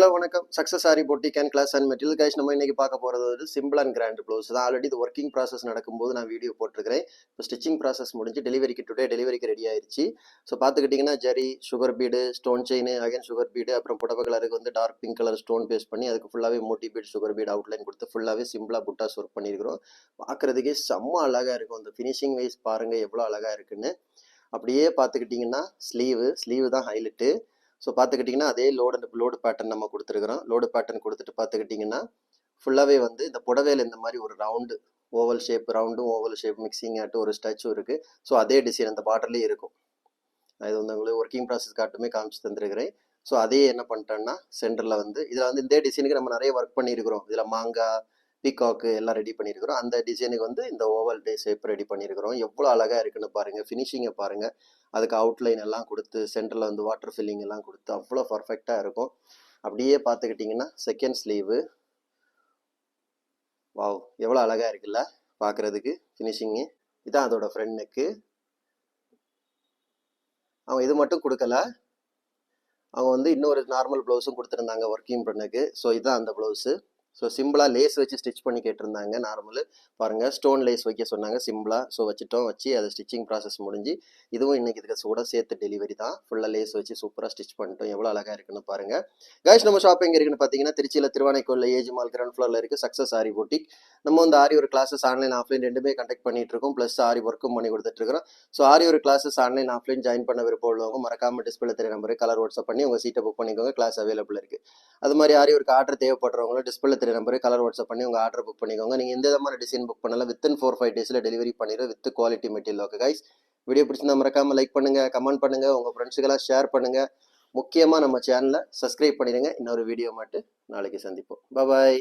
Hello வணக்கம். Success sari boutique and class and material guys. நம்ம இன்னைக்கு பார்க்க போகிறது வந்து சிம்பிள் அண்ட் கிராண்ட் ப்ளவுஸ் தான். ஆல்ரெடி இது ஒர்க்கிங் ப்ராசஸ் நடக்கும்போது நான் வீடியோ போட்டிருக்கிறேன். இப்போ ஸ்டிச்சிங் ப்ராசஸ் முடிஞ்சு டெலிவரிக்கு ரெடி ஆயிடுச்சு. ஸோ பார்த்துக்கிட்டிங்கன்னா zari, sugar bead, stone chain, again sugar bead, அப்புறம் புடவை கலருக்கு வந்து dark pink colour stone paste பண்ணி அதுக்கு ஃபுல்லாகவே moti bead sugar bead outline கொடுத்து ஃபுல்லாகவே சிம்பிளாக புட்டாஸ் ஒர்க் பண்ணியிருக்கிறோம். பார்க்குறதுக்கே செம்ம அழகாக இருக்கும். அந்த ஃபினிஷிங் வைஸ் பாருங்கள் எவ்வளோ அழகாக இருக்குன்னு. அப்படியே பார்த்துக்கிட்டிங்கன்னா ஸ்லீவு தான் ஹைலைட்டு. ஸோ பார்த்துக்கிட்டிங்கன்னா அதே லோடு பேட்டர்ன் நம்ம கொடுத்துருக்குறோம். லோடு பேட்டர்ன் கொடுத்துட்டு பார்த்துக்கிட்டிங்கன்னா ஃபுல்லாகவே வந்து இந்த புடவையில் இந்த மாதிரி ஒரு ரவுண்டு ஓவல் ஷேப், ரவுண்டும் ஓவல் ஷேப் மிக்சிங் ஆட்டு ஒரு ஸ்டாச்சும் இருக்குது. ஸோ அதே டிசைன் அந்த பார்டர்லேயே இருக்கும். இது வந்து உங்களுக்கு ஒர்க்கிங் ப்ராசஸ் காட்டுமே காமிச்சு தந்துருக்கிறேன். ஸோ அதே என்ன பண்ணிட்டேன்னா சென்டரில் வந்து இதில் வந்து இந்த டிசைனுக்கு நம்ம நிறைய ஒர்க் பண்ணியிருக்கிறோம். இதில் மாங்காய், பீகாக்கு எல்லாம் ரெடி பண்ணியிருக்கிறோம். அந்த டிசைனுக்கு வந்து இந்த ஓவல் ஷேப் ரெடி பண்ணியிருக்கிறோம். எவ்வளோ அழகாக இருக்குன்னு பாருங்கள். ஃபினிஷிங்கை பாருங்கள். அதுக்கு அவுட்லைன் எல்லாம் கொடுத்து சென்டரில் வந்து வாட்டர் ஃபில்லிங் எல்லாம் கொடுத்து அவ்வளோ பர்ஃபெக்டாக இருக்கும். அப்படியே பார்த்துக்கிட்டிங்கன்னா செகண்ட் ஸ்லீவு வாவ் எவ்வளோ அழகாக இருக்குல்ல பார்க்குறதுக்கு ஃபினிஷிங்கு. இதுதான் அதோட ஃப்ரண்ட் நெக்கு. அவங்க இது மட்டும் கொடுக்கல, அவங்க வந்து இன்னொரு நார்மல் ப்ளவுஸும் கொடுத்துருந்தாங்க ஒர்க்கிங் பண்ணுக்கு. ஸோ இதுதான் அந்த ப்ளவுஸு. ஸோ சிம்பிளாக லேஸ் வச்சு ஸ்டிச் பண்ணி கேட்டிருந்தாங்க. நார்மலு பாருங்கள், ஸ்டோன் லேஸ் வைக்க சொன்னாங்க சிம்பிளாக. ஸோ வச்சு அது ஸ்டிச்சிங் ப்ராசஸ் முடிஞ்சு இதுவும் இன்றைக்கி இதுக்கு கூட சேர்த்து டெலிவரி தான். ஃபுல்லாக லேஸ் வச்சு சூப்பராக ஸ்டிச் பண்ணிட்டோம். எவ்வளோ அழகாக இருக்குன்னு பாருங்கள். கைஸ், நம்ம ஷாப் எங்கே இருக்குன்னு பார்த்தீங்கன்னா திருச்சியில் திருவானைக்கோயில் ஏஜ் மால் கிரவுண்ட் ஃப்ளோரில் இருக்குது சக்ஸஸ் ஆரி பொட்டிக். நம்ம வந்து ஆரி ஒரு கிளாஸஸ் ஆன்லைன் ஆஃப்லைன் ரெண்டுமே கண்டக்ட் பண்ணிட்டு இருக்கோம். ப்ளஸ் ஆரி ஒர்க்கும் பண்ணி கொடுத்துட்ருக்கோம். ஸோ ஆரி ஒரு கிளாஸஸ் ஆன்லைன் ஆஃப்லைன் ஜாயின் பண்ண விருப்பம் உள்ளவங்க மறக்காமல் டிஸ்பிளே தெரிய நம்பரு கலர் வாட்ஸ்அப் பண்ணி உங்கள் சீட்டை புக் பண்ணிக்கோங்க. கிளாஸ் அவைலபிள் இருக்குது. அது மாதிரி ஆரி ஒரு ஆர்டர் தேவைப்படுறவங்களும் டிஸ்பிளே தெரிய நம்பரு கலர் வாட்ஸ்அப் பண்ணி உங்கள் ஆர்டர் புக் பண்ணிக்கோங்க. நீங்கள் எந்த விதமான டிசைன் புக் பண்ணலாம் வித்தின் 4-5 டேஸில் டெலிவரி பண்ணிடுறோம் with quality material. Okay guys, video பிடிச்சிருந்தா மறக்காமல் லைக் பண்ணுங்கள், கமெண்ட் பண்ணுங்கள், உங்கள் ஃப்ரெண்ட்ஸுக்கெல்லாம் ஷேர் பண்ணுங்கள். முக்கியமாக நம்ம சேனலை சப்ஸ்கிரைப் பண்ணிடுங்க. இன்னொரு வீடியோ மட்டும் நாளைக்கு சந்திப்போம். பாய்.